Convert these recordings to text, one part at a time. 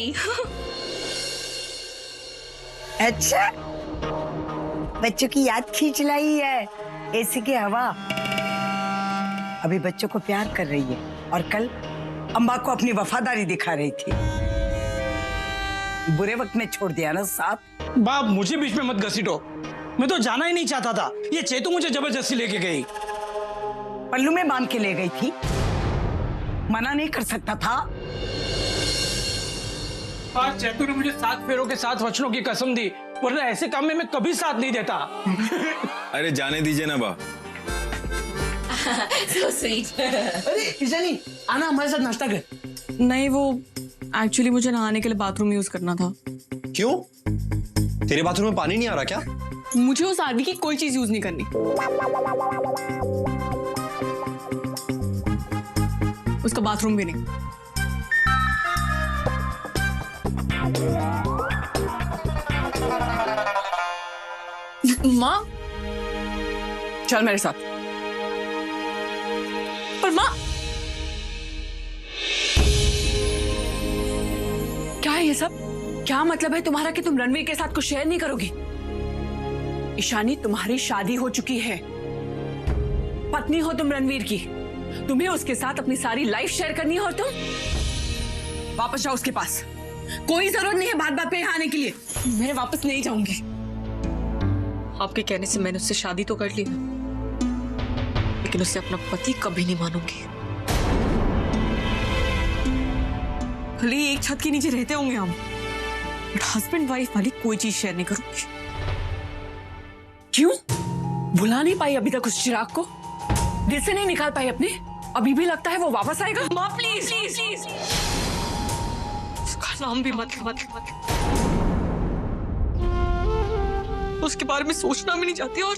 आई। अच्छा, बच्चों की याद खींच लाई है एसी की हवा। अभी बच्चों को प्यार कर रही है और कल अम्मा को अपनी वफादारी दिखा रही थी। बुरे वक्त में छोड़ दिया ना साथ। बाप मुझे बीच में मत घसीटो, मैं तो जाना ही नहीं चाहता था। ये चेतु मुझे जबरदस्ती लेके गई। पल्लू में बांध के ले गई थी, मना नहीं कर सकता था। आज चेतु ने मुझे 7 फेरों के 7 वचनों की कसम दी, वरना ऐसे काम में मैं कभी साथ नहीं देता। अरे जाने दीजिए ना बा। So sweet. अरे ईशानी, आना हमारे साथ नाश्ता कर। नहीं, वो एक्चुअली मुझे नहाने के लिए बाथरूम यूज करना था। क्यों? तेरे बाथरूम में पानी नहीं आ रहा क्या? मुझे उस आदमी की कोई चीज यूज नहीं करनी। उसका बाथरूम भी नहीं। माँ, चल मेरे साथ। पर माँ, क्या है ये सब? क्या मतलब है तुम्हारा कि तुम रणवीर के साथ कुछ शेयर नहीं करोगी? ईशानी, तुम्हारी शादी हो चुकी है, पत्नी हो तुम रणवीर की। तुम्हें उसके साथ अपनी सारी लाइफ शेयर करनी है और तुम वापस जाओ उसके पास। कोई जरूरत नहीं है बात बात पे यहाँ आने के लिए। मैं वापस नहीं जाऊंगी। आपके कहने से मैंने उससे शादी तो कर ली, लेकिन उसे अपना पति कभी नहीं मानूंगी। भले एक छत के नीचे रहते होंगे हम, बट हस्बैंड वाइफ वाली कोई चीज शेयर नहीं करूंगी। क्यों भुला नहीं पाई अभी तक उस चिराग को? दिल से नहीं निकाल पाई अपने? अभी भी लगता है वो वापस आएगा? माँ प्लीज प्लीज प्लीज, उसका नाम भी मत मत। उसके बारे में सोचना भी नहीं चाहती और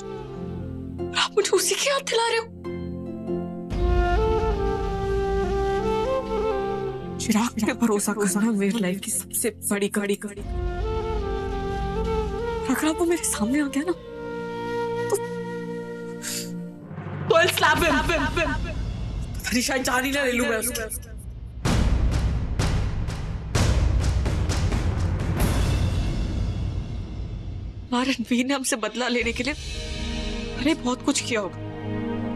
आप मुझे उसी की याद दिला रहे हो। चिराग पे भरोसा करना मेरी लाइफ की सबसे बड़ी कड़ी। अगर वो मेरे सामने आ गया ना तो I'll slap him. पता नहीं शायद जान ही ना ले लूं मैं उसकी। रणवीर ने हमसे बदला लेने के लिए मैंने बहुत कुछ किया होगा,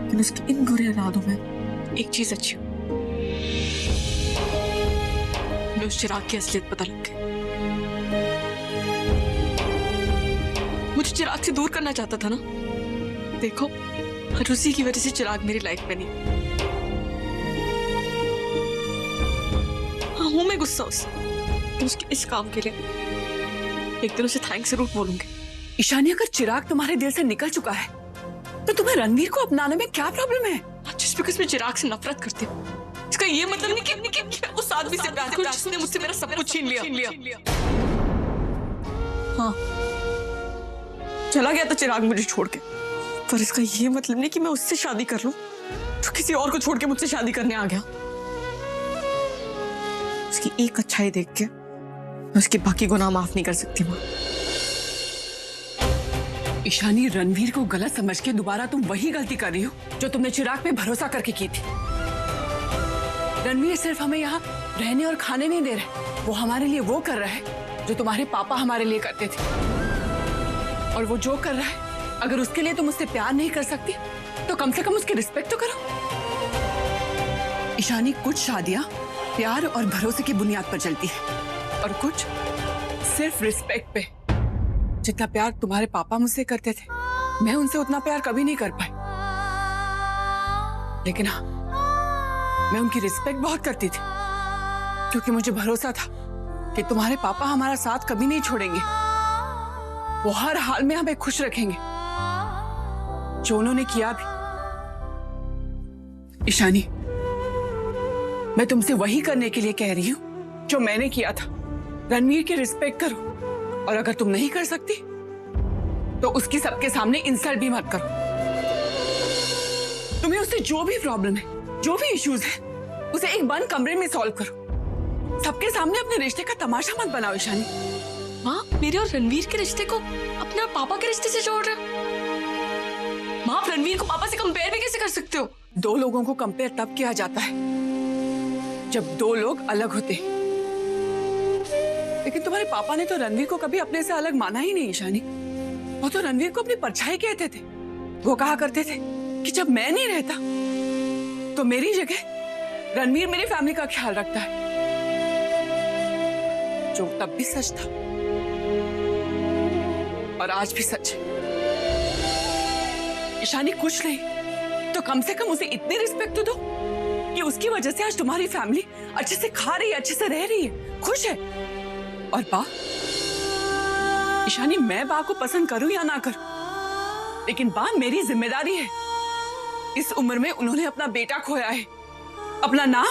लेकिन उसकी इन बुरे इरादों में एक चीज अच्छी, मुझे उस चिराग की असलियत पता लग गई। मुझे चिराग से दूर करना चाहता था ना, देखो और उसी की वजह से चिराग मेरी लाइफ में नहीं। हाँ, हूं मैं गुस्सा उससे, उसके इस काम के लिए एक दिन उसे थैंक्स जरूर बोलूंगी। ईशानी, अगर चिराग तुम्हारे दिल से निकल चुका है तो तुम्हें रणवीर को अपनाने में क्या प्रॉब्लम है? जिस बिकॉज़ मैं चिराग से नफरत करती हूँ, इसका ये मतलब नहीं कि उस आदमी से प्यार करूं जिसने मुझसे मेरा सब कुछ छीन लिया। हाँ, चला गया था चिराग मुझे छोड़ के, पर इसका ये मतलब नहीं कि मैं उससे शादी कर लूं तो किसी और को छोड़ के मुझसे शादी करने आ गया। उसकी एक अच्छाई देख के मैं उसके बाकी गुनाह माफ नहीं कर सकती माँ। ईशानी, रणवीर को गलत समझ के दोबारा तुम वही गलती कर रही हो जो तुमने चिराग पे भरोसा करके की थी। रणवीर सिर्फ हमें यहाँ रहने और खाने नहीं दे रहे, वो हमारे लिए वो कर रहा है जो तुम्हारे पापा हमारे लिए करते थे। और वो जो कर रहा है, अगर उसके लिए तुम उससे प्यार नहीं कर सकती तो कम से कम उसकी रिस्पेक्ट तो करो। ईशानी, कुछ शादियां प्यार और भरोसे की बुनियाद पर चलती है और कुछ सिर्फ रिस्पेक्ट पे। जितना प्यार तुम्हारे पापा मुझसे करते थे, मैं उनसे उतना प्यार कभी नहीं कर पाई, लेकिन हाँ, मैं उनकी रिस्पेक्ट बहुत करती थी क्योंकि मुझे भरोसा था कि तुम्हारे पापा हमारा साथ कभी नहीं छोड़ेंगे। वो हर हाल में हमें खुश रखेंगे, जो उन्होंने किया भी। ईशानी, मैं तुमसे वही करने के लिए कह रही हूं जो मैंने किया था। रणवीर की रिस्पेक्ट करो, और अगर तुम नहीं कर सकती तो उसकी सबके सामने इंसल्ट भी मत करो। तुम्हें उससे जो भी प्रॉब्लम है, जो भी इश्यूज है, उसे एक बंद कमरे में सॉल्व करो। सबके सामने अपने रिश्ते का तमाशा मत बनाओ। ईशानी, माँ, मेरे और रणवीर के रिश्ते को अपने और पापा के रिश्ते से जोड़ रहे हो। माँ, आप रणवीर को पापा से कंपेयर भी कैसे कर सकते हो? दो लोगों को कंपेयर तब किया जाता है जब दो लोग अलग होते हैं। लेकिन तुम्हारे पापा ने तो रणवीर को कभी अपने से अलग माना ही नहीं ईशानी। वो तो रणवीर को अपनी परछाई कहते थे। वो कहा करते थे कि जब मैं नहीं रहता तो मेरी जगह रणवीर मेरी फैमिली का ख्याल रखता है, जो तब भी सच था और आज भी सच है। ईशानी कुछ नहीं तो कम से कम उसे इतनी रिस्पेक्ट तो दो कि उसकी वजह से आज तुम्हारी फैमिली अच्छे से खा रही है, अच्छे से रह रही है, खुश है। और बा, ईशानी मैं बा को पसंद करूं या ना करूं, लेकिन बा मेरी जिम्मेदारी है। इस उम्र में उन्होंने अपना बेटा खोया है, अपना नाम,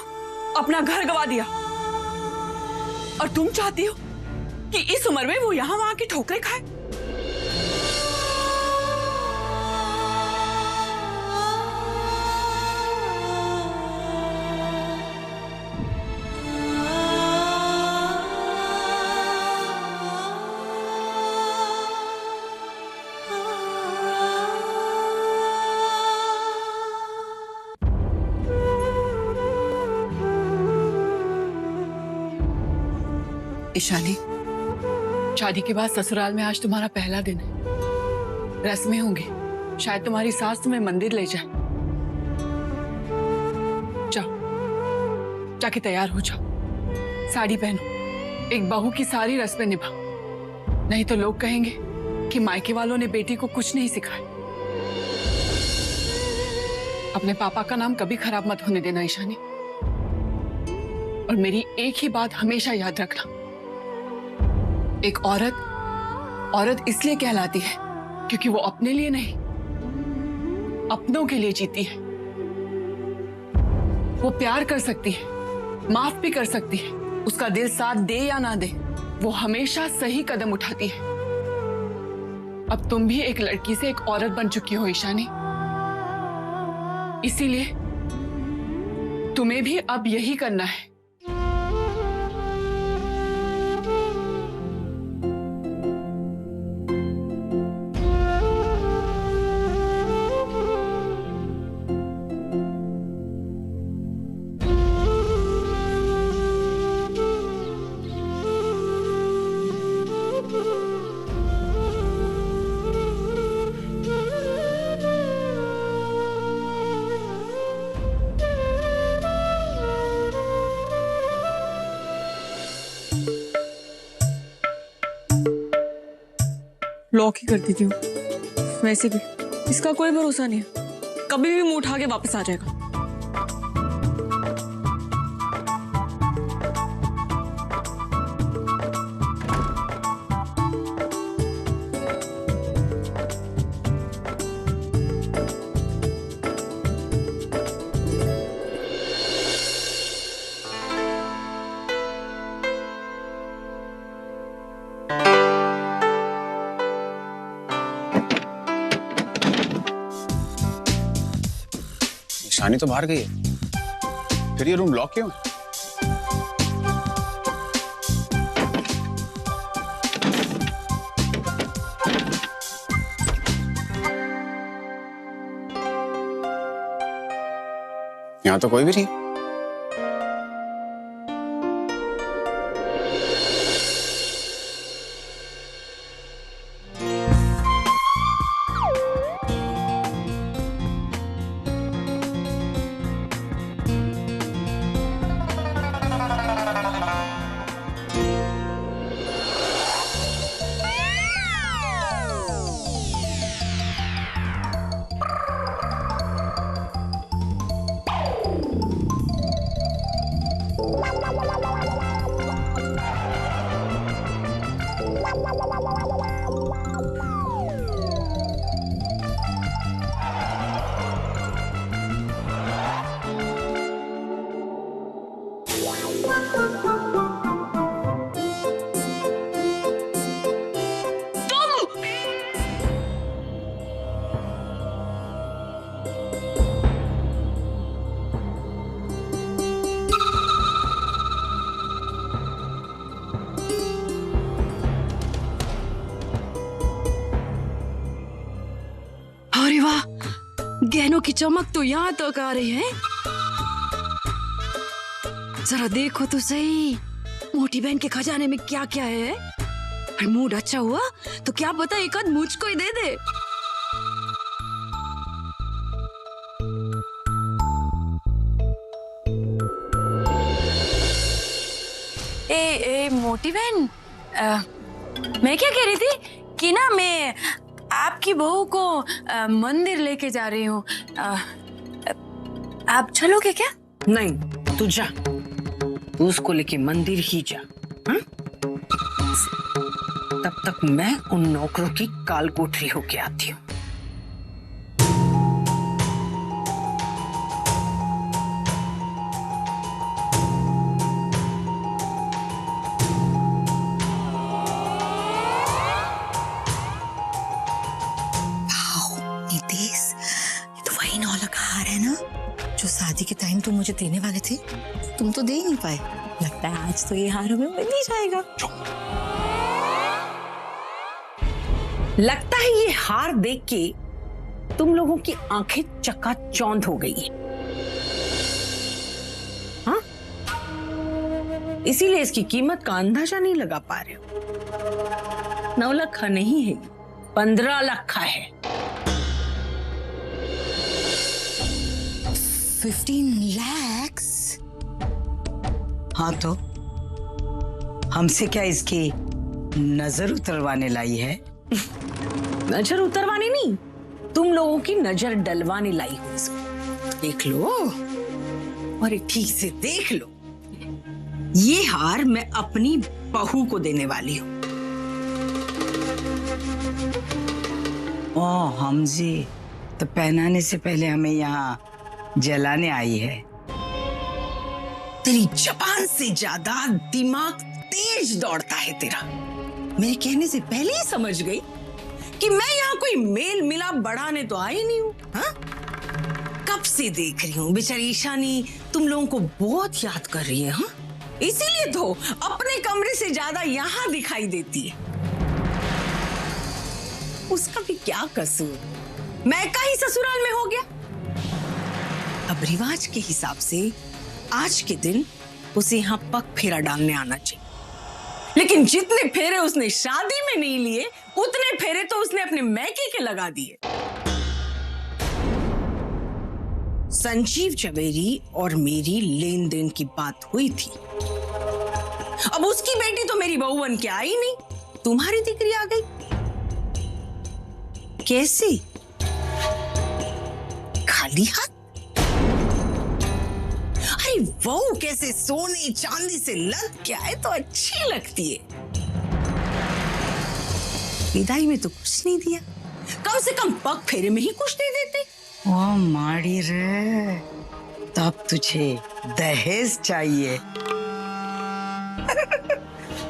अपना घर गवा दिया, और तुम चाहती हो कि इस उम्र में वो यहां वहां की ठोकरें खाए? ईशानी, शादी के बाद ससुराल में आज तुम्हारा पहला दिन है। रस्में होंगी, शायद तुम्हारी सास तुम्हें मंदिर ले जाए। जाओ, जाके तैयार हो जाओ, साड़ी पहनो, एक बहू की सारी रस्में निभा, नहीं तो लोग कहेंगे कि मायके वालों ने बेटी को कुछ नहीं सिखाया। अपने पापा का नाम कभी खराब मत होने देना ईशानी, और मेरी एक ही बात हमेशा याद रखना, एक औरत इसलिए कहलाती है क्योंकि वो अपने लिए नहीं, अपनों के लिए जीती है। वो प्यार कर सकती है, माफ भी कर सकती है, उसका दिल साथ दे या ना दे, वो हमेशा सही कदम उठाती है। अब तुम भी एक लड़की से एक औरत बन चुकी हो ईशानी, इसीलिए तुम्हें भी अब यही करना है। लॉक ही कर देती हूँ। वैसे भी इसका कोई भरोसा नहीं है, कभी भी मुंह उठा के वापस आ जाएगा। ईशानी तो बाहर गई है, फिर ये रूम लॉक क्यों है? यहाँ तो कोई भी नहीं। अरे वाह, गहनों की चमक तो यहाँ तक आ रही है। जरा देखो तो सही, मोटी बहन के खजाने में क्या क्या है? और मूड अच्छा हुआ तो क्या पता एक आध मुझको ही दे दे। ए मोटी बहन, मैं क्या कह रही थी कि ना मैं आपकी बहू को मंदिर लेके जा रही हूँ। आप चलोगे क्या? नहीं, तू जा, तू उसको लेके मंदिर ही जा। हा? तब तक मैं उन नौकरों की काल कोठरी होके आती हूँ। नितेश, ये तो वही नौलखा हार है ना जो शादी के टाइम तुम मुझे देने वाले थे, तुम तो दे ही नहीं पाए। लगता है आज तो ये हार हमें मिल ही जाएगा। लगता है ये हार देख के तुम लोगों की आंखें चकाचौंध हो गई है, हाँ? इसीलिए इसकी कीमत का अंदाजा नहीं लगा पा रहे हो। 9 लाख नहीं है, 15 लाख है। 15 lakhs? हाँ तो हमसे क्या इसकी नजर उतरवाने लाई है? नजर उतरवाने नहीं, तुम लोगों की नजर डलवाने लाई हूं इसको। देख लो, और ठीक से देख लो, ये हार मैं अपनी बहू को देने वाली हूँ। ओ हमजी, तो पहनाने से पहले हमें यहाँ जलाने आई है। तेरी जबान से ज्यादा दिमाग तेज दौड़ता है तेरा। मेरे कहने से पहले ही समझ गई कि मैं यहाँ कोई मेल मिलाप बढ़ाने तो आई नहीं हूँ। हाँ? कब से देख रही हूँ बेचारी ईशानी तुम लोगों को बहुत याद कर रही है। हाँ? इसीलिए तो अपने कमरे से ज्यादा यहाँ दिखाई देती है। उसका भी क्या कसूर, मैं का ही ससुराल में हो गया। अब रिवाज के हिसाब से आज के दिन उसे यहाँ पग फेरा डालने आना चाहिए, लेकिन जितने फेरे उसने शादी में नहीं लिए उतने फेरे तो उसने अपने मैके के लगा दिए। संजीव जवेरी और मेरी लेन देन की बात हुई थी। अब उसकी बेटी तो मेरी बहू बन के आई नहीं, तुम्हारी दिकरी आ गई। कैसे? खाली हाथ? अरे वो कैसे सोने चांदी से लद के आए तो अच्छी लगती है। विदाई में तो कुछ नहीं दिया, कम से कम पग फेरे में ही कुछ दे देते। ओ माड़ी रे, तब तुझे दहेज चाहिए।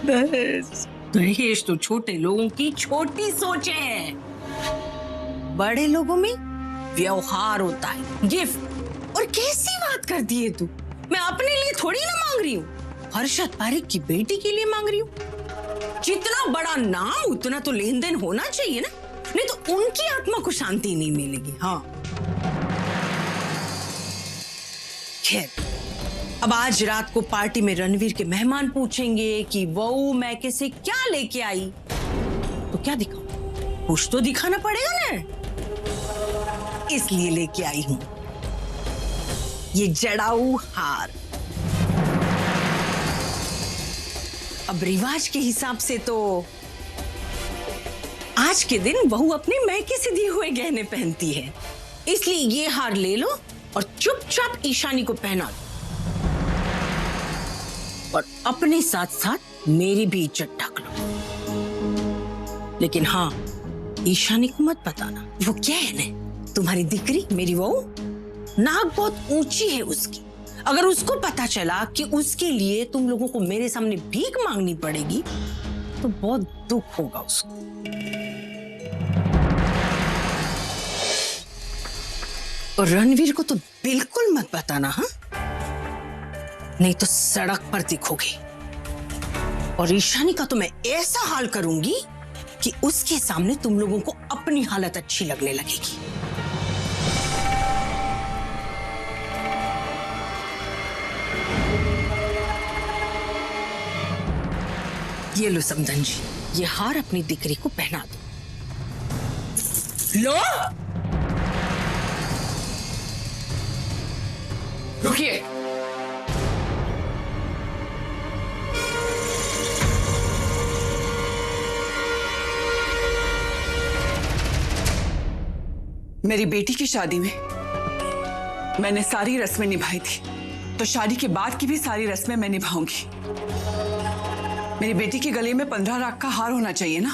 दहेज तो छोटे लोगों की छोटी सोच है, बड़े लोगों में व्यवहार होता है, गिफ्ट। और कैसी बात कर दी है तू? मैं अपने लिए थोड़ी ना मांग रही हूँ, हर्षद पारिक की बेटी के लिए मांग रही हूँ। जितना बड़ा नाम उतना तो लेन देन होना चाहिए ना, नहीं तो उनकी आत्मा को शांति नहीं मिलेगी। हाँ खैर, अब आज रात को पार्टी में रणवीर के मेहमान पूछेंगे कि वो मैके से क्या लेके आई, तो क्या दिखाऊं? कुछ तो दिखाना पड़ेगा ना, इसलिए लेके आई हूं ये जड़ाऊ हार। अब रिवाज के हिसाब से तो आज के दिन बहू अपने मैके से दिए हुए गहने पहनती है, इसलिए ये हार ले लो और चुपचाप ईशानी को पहना दो, और अपने साथ साथ मेरी भी इज्जत ढक लो। लेकिन हाँ, ईशानी को मत बताना। वो क्या है ना, तुम्हारी दिकरी मेरी बहू, नाक बहुत ऊंची है उसकी। अगर उसको पता चला कि उसके लिए तुम लोगों को मेरे सामने भीख मांगनी पड़ेगी तो बहुत दुख होगा उसको। और रणवीर को तो बिल्कुल मत बताना, हाँ? नहीं तो सड़क पर दिखोगे। और ईशानी का तो मैं ऐसा हाल करूंगी कि उसके सामने तुम लोगों को अपनी हालत अच्छी लगने लगेगी। ये लो समदन जी, ये हार अपनी दिकरी को पहना दो। लो। रुकिए। मेरी बेटी की शादी में मैंने सारी रस्में निभाई थी, तो शादी के बाद की भी सारी रस्में मैं निभाऊंगी। मेरी बेटी के गले में 15 लाख का हार होना चाहिए ना,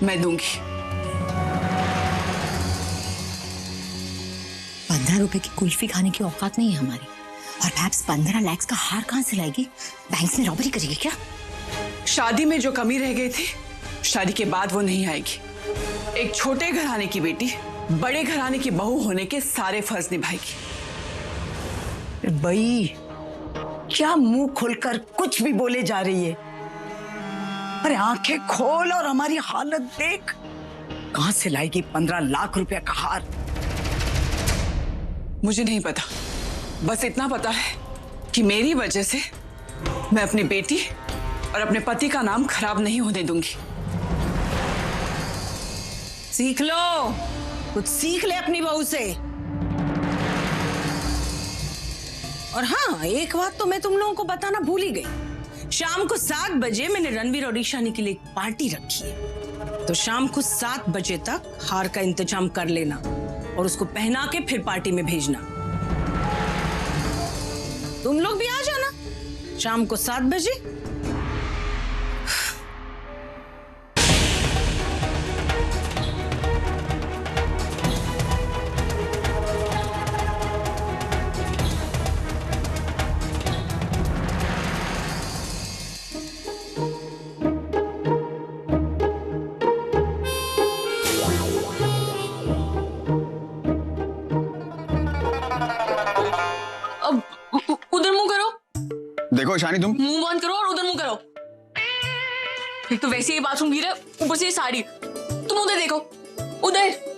मैं दूंगी। 15 रुपए की कुल्फी खाने की औकात नहीं है हमारी, और perhaps 15 लाख का हार कहाँ से लाएगी? बैंक में रॉबरी करेगी क्या? शादी में जो कमी रह गई थी, शादी के बाद वो नहीं आएगी। एक छोटे घराने की बेटी बड़े घराने की बहू होने के सारे फर्ज निभाएगी। बई, क्या मुंह खोलकर कुछ भी बोले जा रही है? अरे आंखें खोल और हमारी हालत देख। कहां से लाएगी 15 लाख रुपया का हार? मुझे नहीं पता, बस इतना पता है कि मेरी वजह से मैं अपनी बेटी और अपने पति का नाम खराब नहीं होने दूंगी। सीख लो, कुछ सीख ले अपनी बहू से। और हाँ, एक बात तो मैं तुम लोगों को बताना भूल ही गई। शाम को 7 बजे मैंने रणवीर और ईशानी के लिए एक पार्टी रखी है, तो शाम को 7 बजे तक हार का इंतजाम कर लेना और उसको पहना के फिर पार्टी में भेजना। तुम लोग भी आ जाना शाम को 7 बजे। उधर मुंह करो। देखो ईशानी, तुम मुंह बंद करो और उधर मुंह करो। एक तो वैसे ही बाथरूम गिरा, ऊपर से ये साड़ी। तुम उधर देखो, उधर।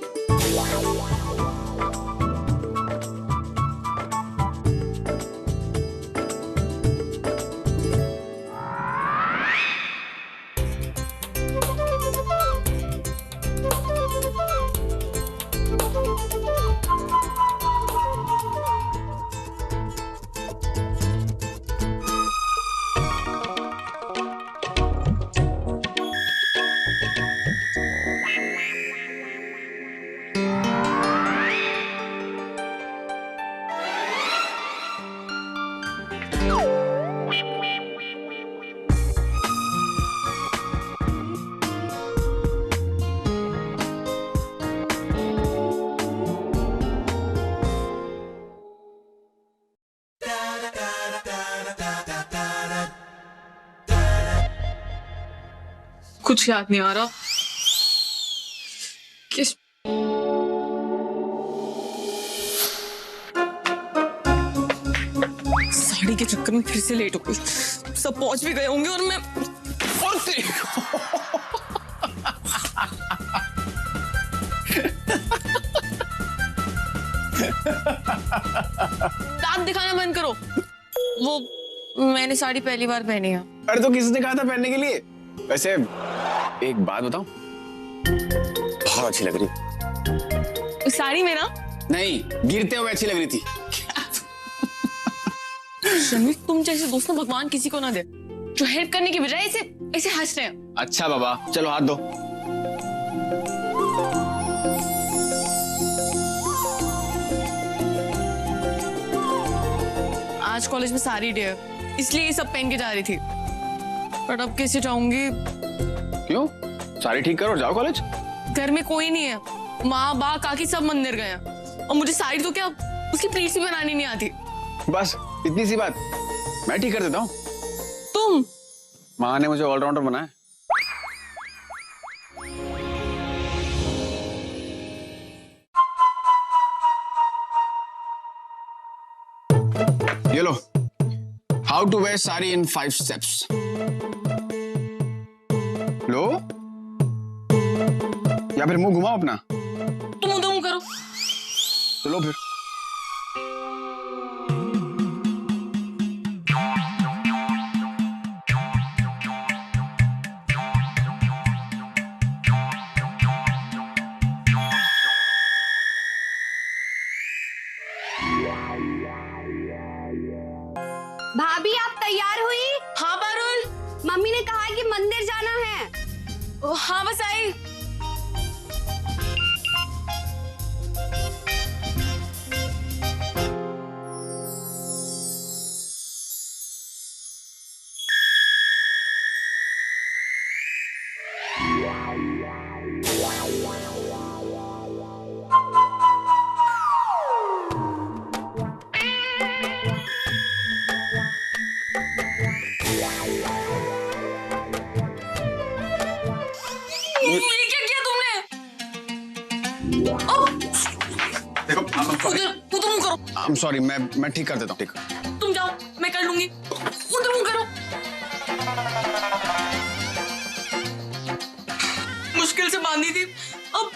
कुछ याद नहीं आ रहा। किस साड़ी के चक्कर में फिर से लेट हो गई। सब पहुंच भी गए होंगे और मैं दांत दिखाना बंद करो। वो मैंने साड़ी पहली बार पहनी है। अरे तो किसने कहा था पहनने के लिए? वैसे एक बात बताऊं, बहुत अच्छी लग रही। साड़ी में ना? नहीं, गिरते हुए अच्छी लग रही थी। शर्मी, तुम जैसे दोस्त ना भगवान किसी को ना दे, जो हेल्प करने की बजाय ऐसे हंस रहे हैं। अच्छा बाबा, चलो हाथ दो। आज कॉलेज में साड़ी डे है, इसलिए ये सब पहन के जा रही थी। पर अब कैसे जाऊंगी? क्यों? साड़ी ठीक करो और जाओ कॉलेज। घर में कोई नहीं है, माँ बा काकी सब मंदिर गए हैं, और मुझे साड़ी तो क्या उसकी प्लीट भी बनानी नहीं आती। बस इतनी सी बात, मैं ठीक कर देता हूँ। तुम? माँ ने मुझे ऑलराउंडर बनाया। ये लो, how to wear sari in 5 steps. लो, या फिर मुंह घुमाओ अपना। तुम उधर मुंह करो। चलो फिर। मंदिर जाना है। हाँ बस आई। ये क्या किया तुमने? देखो उधर उधर मुंह करो। आई एम सॉरी, मैं ठीक कर देता हूँ। ठीक। तुम जाओ, मैं कर लूंगी। उधर मुंह करो। मुश्किल से बांधी थी, अब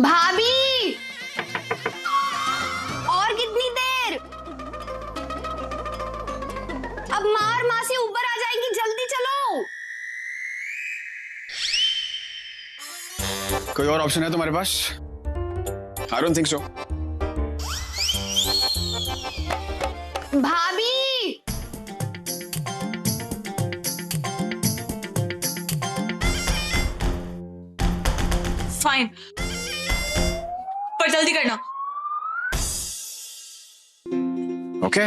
भाभी और कितनी देर? अब मार मासी ऊपर आ जाएंगी, जल्दी चलो। कोई और ऑप्शन है तुम्हारे पास? I don't think so. भाभी फाइन, पर जल्दी करना। ओके,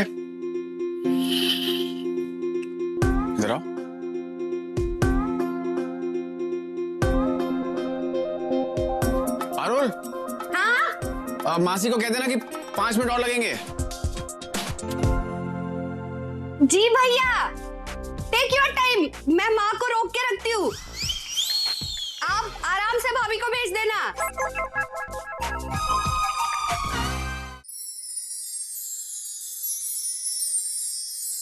इधर आओ। पारुल, हाँ मासी को कह देना कि 5 मिनट और लगेंगे। जी भैया, टेक योर टाइम, मैं माँ को रोक के रखती हूँ। आप आराम से भाभी को भेज देना।